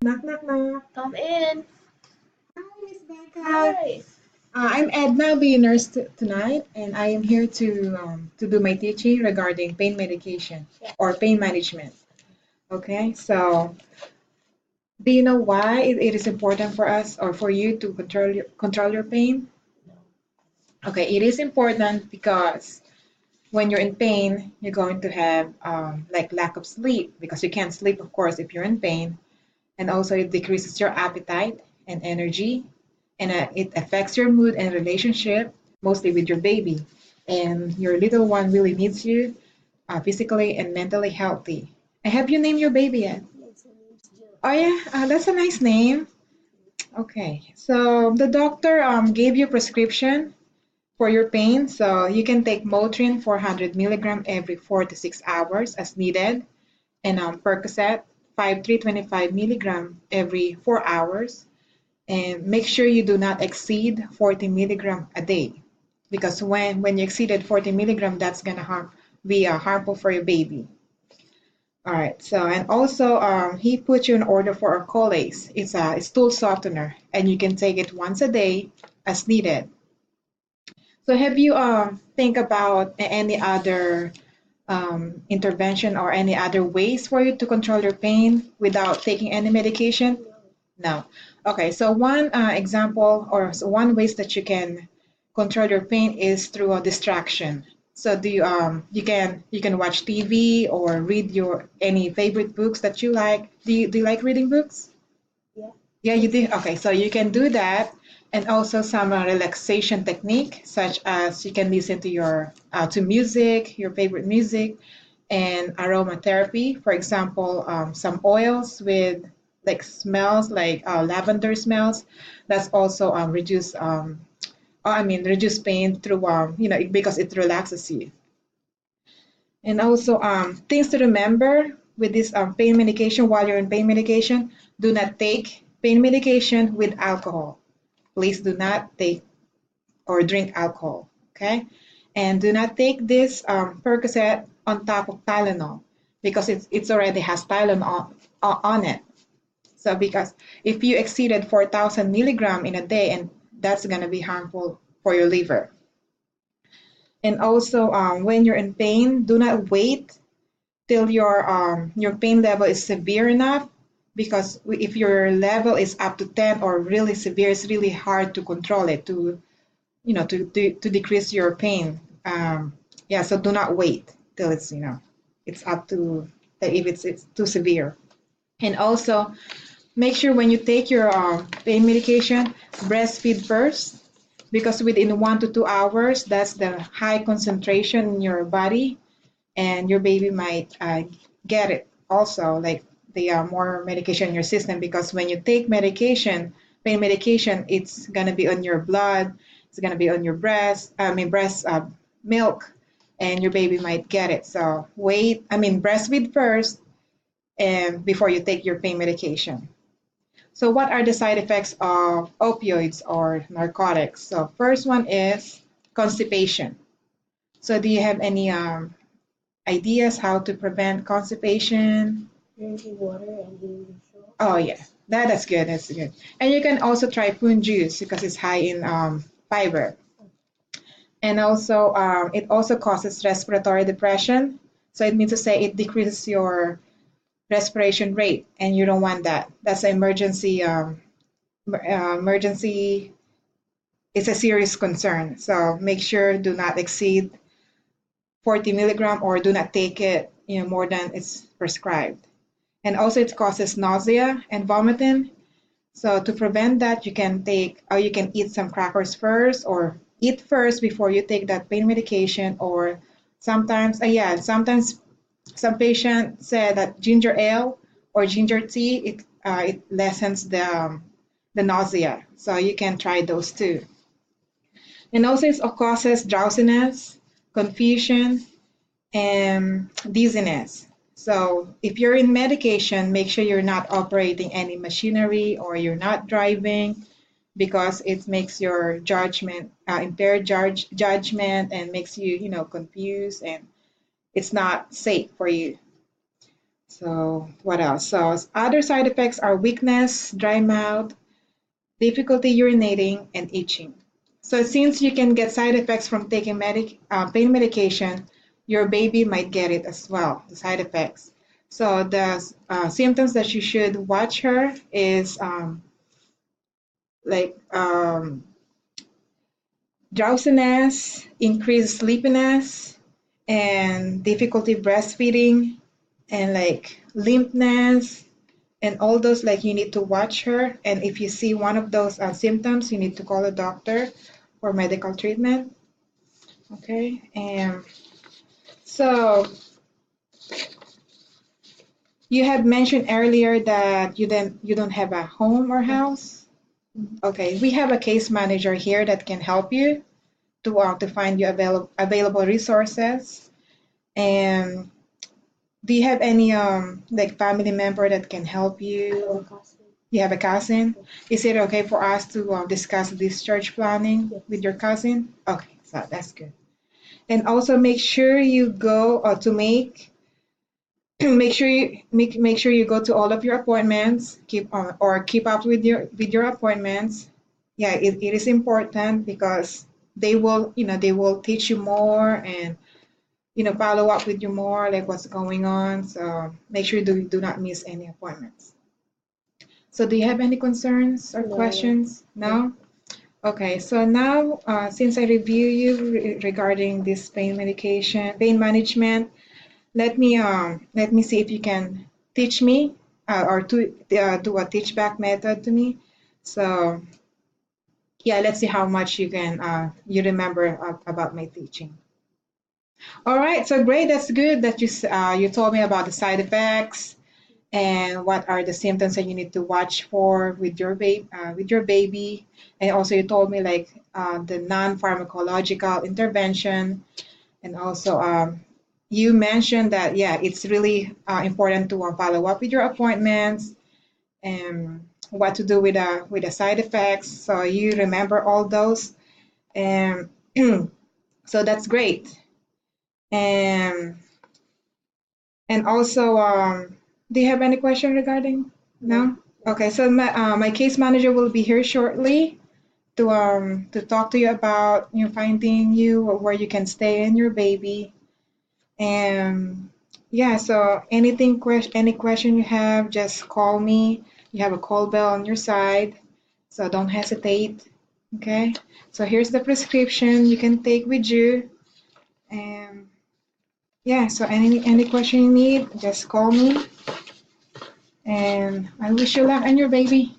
Knock, knock, knock. Come in. Hi, Miss Becca. Hi. I'm Edna, I'll be your nurse tonight, and I am here to do my teaching regarding pain medication or pain management. Okay, so do you know why it is important for us or for you to control your pain? Okay, it is important because when you're in pain, you're going to have like lack of sleep because you can't sleep, of course, if you're in pain, and also it decreases your appetite and energy, and it affects your mood and relationship, mostly with your baby. And your little one really needs you physically and mentally healthy. And have you named your baby yet? Oh yeah, that's a nice name. Okay, so the doctor gave you prescription for your pain, so you can take Motrin 400 milligram every 4 to 6 hours as needed, and Percocet 5325 milligram every 4 hours. And make sure you do not exceed 40 milligram a day, because when you exceeded 40 milligram, that's gonna be harmful for your baby. All right. So and also he put you in order for a Colace. It's a stool softener, and you can take it once a day as needed. So have you think about any other intervention or any other ways for you to control your pain without taking any medication? No. Okay, so one example or so one ways that you can control your pain is through a distraction. So do you can watch TV or read your any favorite books that you like. Do you like reading books? Yeah, you do. Okay, so you can do that, and also some relaxation technique, such as you can listen to music, your favorite music, and aromatherapy. For example, some oils with like smells like lavender smells. That's also reduce pain through because it relaxes you. And also things to remember with this pain medication while you're in pain medication, do not take pain medication with alcohol. Please do not take or drink alcohol, okay? And do not take this Percocet on top of Tylenol because it's already has Tylenol on it. So because if you exceeded 4,000 milligram in a day, and that's going to be harmful for your liver. And also when you're in pain, do not wait till your pain level is severe enough, because if your level is up to 10 or really severe, it's really hard to control it, to decrease your pain. Yeah, so do not wait till it's up to, if it's too severe. And also make sure when you take your pain medication, breastfeed first, because within 1 to 2 hours, that's the high concentration in your body, and your baby might get it also, like the more medication in your system, because when you take medication, pain medication, it's going to be on your blood, it's going to be on your breast milk, and your baby might get it. So breastfeed first and before you take your pain medication. So what are the side effects of opioids or narcotics? So first one is constipation. So do you have any ideas how to prevent constipation? Drinking water and eating sugar. Oh yeah, that's good. That's good. And you can also try prune juice because it's high in fiber. And also, it also causes respiratory depression. So it means to say it decreases your respiration rate, and you don't want that. That's an emergency. Emergency. It's a serious concern. So make sure do not exceed 40 milligram or do not take it, more than it's prescribed. And also it causes nausea and vomiting. So to prevent that, you can take or you can eat some crackers first, or eat first before you take that pain medication. Or sometimes some patients say that ginger ale or ginger tea, it lessens the nausea. So you can try those too. And also it causes drowsiness, confusion, and dizziness. So if you're in medication, make sure you're not operating any machinery or you're not driving, because it makes your judgment impaired judgment, and makes you confused, and it's not safe for you. So what else? So other side effects are weakness, dry mouth, difficulty urinating, and itching. So since you can get side effects from taking pain medication, your baby might get it as well, the side effects. So the symptoms that you should watch her is like drowsiness, increased sleepiness, and difficulty breastfeeding, and like limpness, and all those, like you need to watch her. And if you see one of those symptoms, you need to call a doctor for medical treatment. Okay, and so you had mentioned earlier that you don't have a home or house. Okay, we have a case manager here that can help you to find you available resources. And do you have any like family member that can help you? Cousin. You have a cousin? Is it okay for us to discuss this church planning with your cousin? Okay, so that's good. And also make sure you go to make make sure you go to all of your appointments. Keep up with your appointments. Yeah, it is important because they will teach you more, and follow up with you more, like what's going on. So make sure you do not miss any appointments. So do you have any concerns or No. questions? No? Okay, so now since I review you regarding this pain management, let me see if you can teach me or do a teach back method to me. So yeah, let's see how much you remember about my teaching. All right, so great. That's good that you told me about the side effects and what are the symptoms that you need to watch for with your baby. And also you told me like the non-pharmacological intervention, and also you mentioned that yeah, it's really important to follow up with your appointments and what to do with the side effects. So you remember all those, and so that's great. And and also, do you have any question regarding? No? Okay, so my case manager will be here shortly to talk to you about finding you or where you can stay in your baby. And yeah, so any question you have, just call me. You have a call bell on your side, so don't hesitate. Okay, so here's the prescription you can take with you. And yeah, so any question you need, just call me. And I wish you luck on your baby.